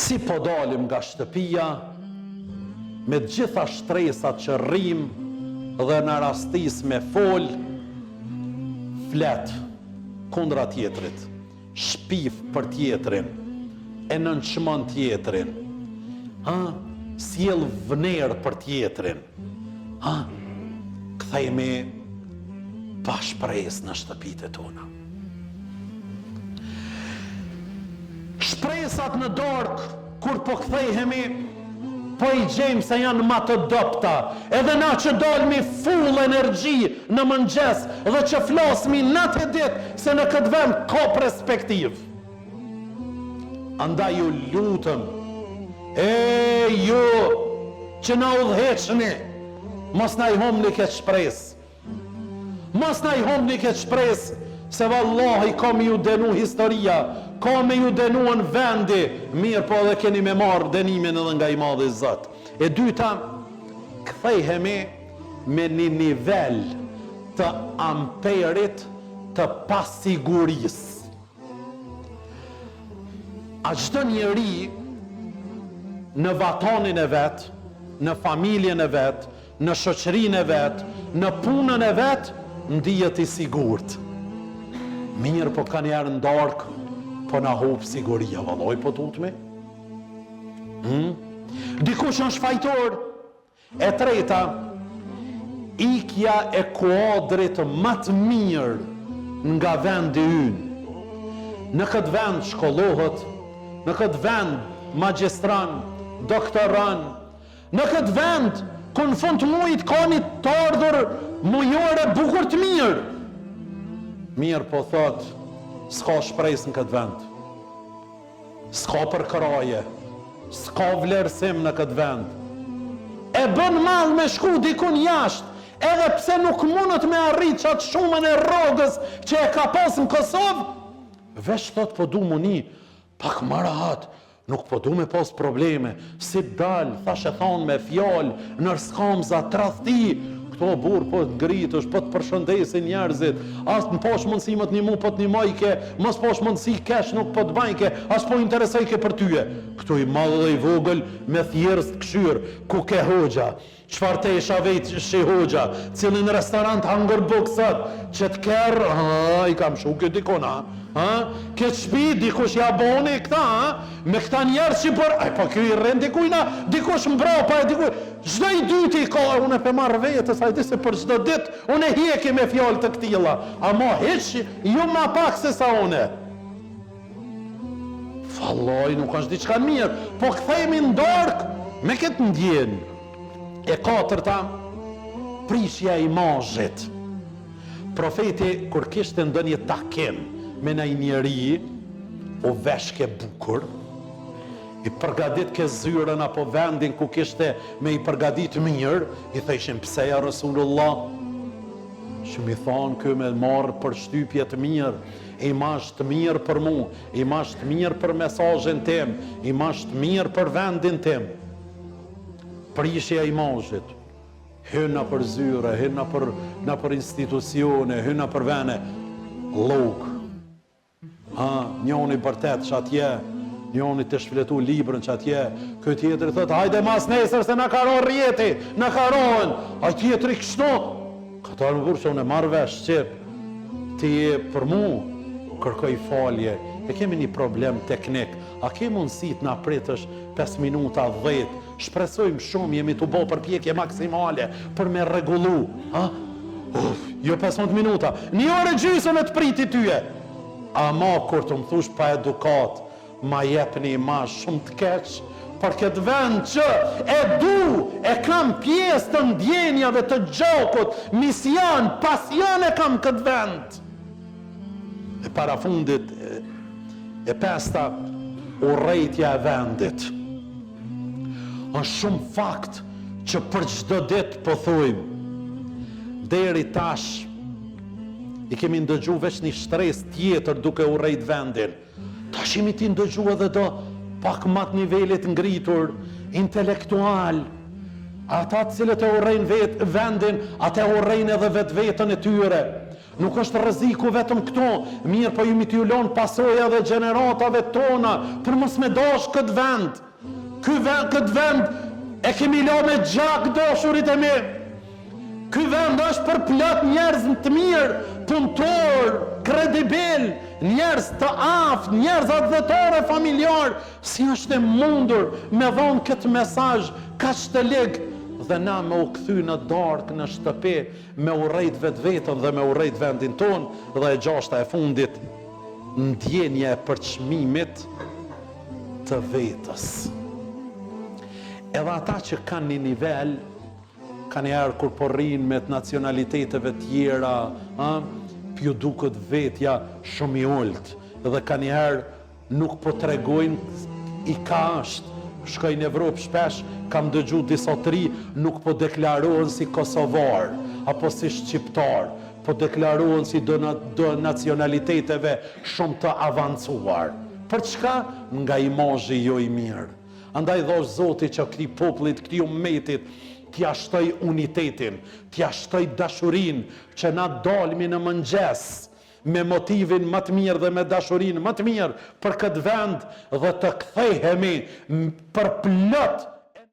Si po dalim nga shtëpia, me gjitha shtresat që rrim dhe në rastis me fol, flet kundra tjetrit, shpif për tjetrin, e nënçmon tjetrin, sjell vnerë për tjetrin, kthehemi pa shpresë në shtëpitë tona. Shpresat në darkë, kur po kthehemi, po i gjejmë se janë ma të dopta, edhe na që dalmi full energji në mëngjes dhe që flasmi natë e ditë se në këtë vend ka perspektiv. Andaj ju lutëm, ju që na udhëheqni, mos na i humni këtë shpresë. Mos na i humni këtë shpresë, se vallahi ka me ju denu historia, ka me ju denu në vendi, mirë po edhe keni me marrë denimin edhe nga i madhi Zot. E dyta, kthehemi me një nivel të amperit të pasigurisë. A çdo njeri në vatonin e vet, në familjen e vet, në shoqërinë e vet, në punën e vet, ndihet i sigurt. Mirë po ka njerë në darkë, po na hub siguria, valloj po tutmi. Dikush është fajtor. E treta, ikja e kuadrit më të mirë nga vendi ynë. Në këtë vend shkollohet, në këtë vend magjistran, doktoran, në këtë vend ku në fund të muajit ka një të ardhur mujore bukur të mirë. Mirë po thot, s'ka shpresë në këtë vend. S'ka përkraje, s'ka vlerësim në këtë vend. E bën mall me shku dikun jashtë, edhe pse nuk mundet me arrit qatë shumën e rrogës që e ka pas në Kosovë, veç thot po du muni, pak më rahat, nuk po du me pas probleme, si dal, thash e thonë me fjallë, nër skamza, tradhti, këto burë po të ngritësh, po të përshëndesin njerëzit, as në posh mundësi më të një mu, po të një majke, mos posh mundësi kesh nuk po të bajke, as po interesojke për tyje. Këto i madhë dhe i vogël me thjerës të këshyr, ku ke hoxha, qfar te isha vetë shi hoxha, cilin restorant hangër buksat, që të kerë, i kam shuke dikona, këtë shpi, dikush jaboni këta, me këta njerës që për, po kjo i rrën dikujna, dikush mbrapa, çdo i dyti ka, unë e pe marrë vetës, a i di se për çdo dit, unë e hjeki me fjallë të këtila, ama heq, ju ma pak se sa une. Falloj, nuk është diçka mirë, po kthejmi në darkë, me këtë ndjenë. E katërta, prishja imazhit. Profeti, kur kishte ndonjë takim me një njeri, o veshke bukur, i përgadit ke zyrën apo vendin ku kishte me i përgadit mirë, i thejshin pseja Rasulullah, që mi thonë kë me marë për shtypje të mirë, imazh të mirë për mu, imazh të mirë për mesazhin tim, imazh të mirë për vendin tim. Prishja imazhit, hyna për zyre, hyna për institucione, hyna për vene, logë. Njoni bërtet që atje, njoni të shfletu librën që atje, këtë tjetëri thëtë, hajde mas nesër se në karon rjeti, në karon, a tjetëri kështu, këta në vërë që unë e marrë vesh qip, ti për mu, kërkoj falje, e kemi një problem teknik, a ke mundësit në apritësh 5 minuta 10, shpresojmë shumë, jemi të bo përpjekje maksimale, për me regullu, jo 15 minuta, një orë gjysën e të priti tyje, ama kur të më thush pa edukat, ma jep një imazh shumë të keq, për këtë vend që e kam pjesë të ndjenjave të gjokut, mision, pasion e kam këtë vend. E para fundit, e pesta, urrejtja e vendit. Është shumë fakt që për çdo ditë po thojmë, deri tash, i kemi ndëgju veç një shtres tjetër duke urrejt vendin. Tash imi ti ndëgju edhe do pak mat nivelit ngritur, intelektual, Ata cilët e urrejnë vendin, ata e urrejnë edhe vetën e tyre. Nuk është rreziku vetëm këto, mirë po jemi t'ju lënë pasoja dhe gjeneratave tona për mos me dash këtë vend. Këtë vend e kemi lënë me gjak dashurit e mi. Ky vend është për plot njerëz të mirë, punëtor, kredibil, njerëz të aftë, njerëz adhetore familjar. Si është e mundur me dhonë këtë mesazh kaq të ligë dhe na me u kthy në darkë në shtëpi, me urrejt vetën dhe me urrejt vendin ton, dhe e gjashta e fundit, ndjenja e përçmimit të vetës. Edhe ata që kanë një nivel, kanë njerë kur po rrinë me të nacionaliteteve tjera, pju duket vetja shumë i ulët, dhe kanë njerë nuk po tregojnë i ka është. Shkoj në Evropë shpesh, kam dëgju disa të ri, nuk po deklarohen si kosovar, apo si shqiptar, po deklarohen si do nacionaliteteve shumë të avancuar. Për çka? Nga imazhi jo i mirë. Andaj dhosh Zoti që këtij popullit, këtij ummetit, t'ja shtoj unitetin, t'ja shtoj dashurin, që na dalmi në mëngjes me motivin më të mirë dhe me dashurin më të mirë për këtë vend dhe të kthehemi për plot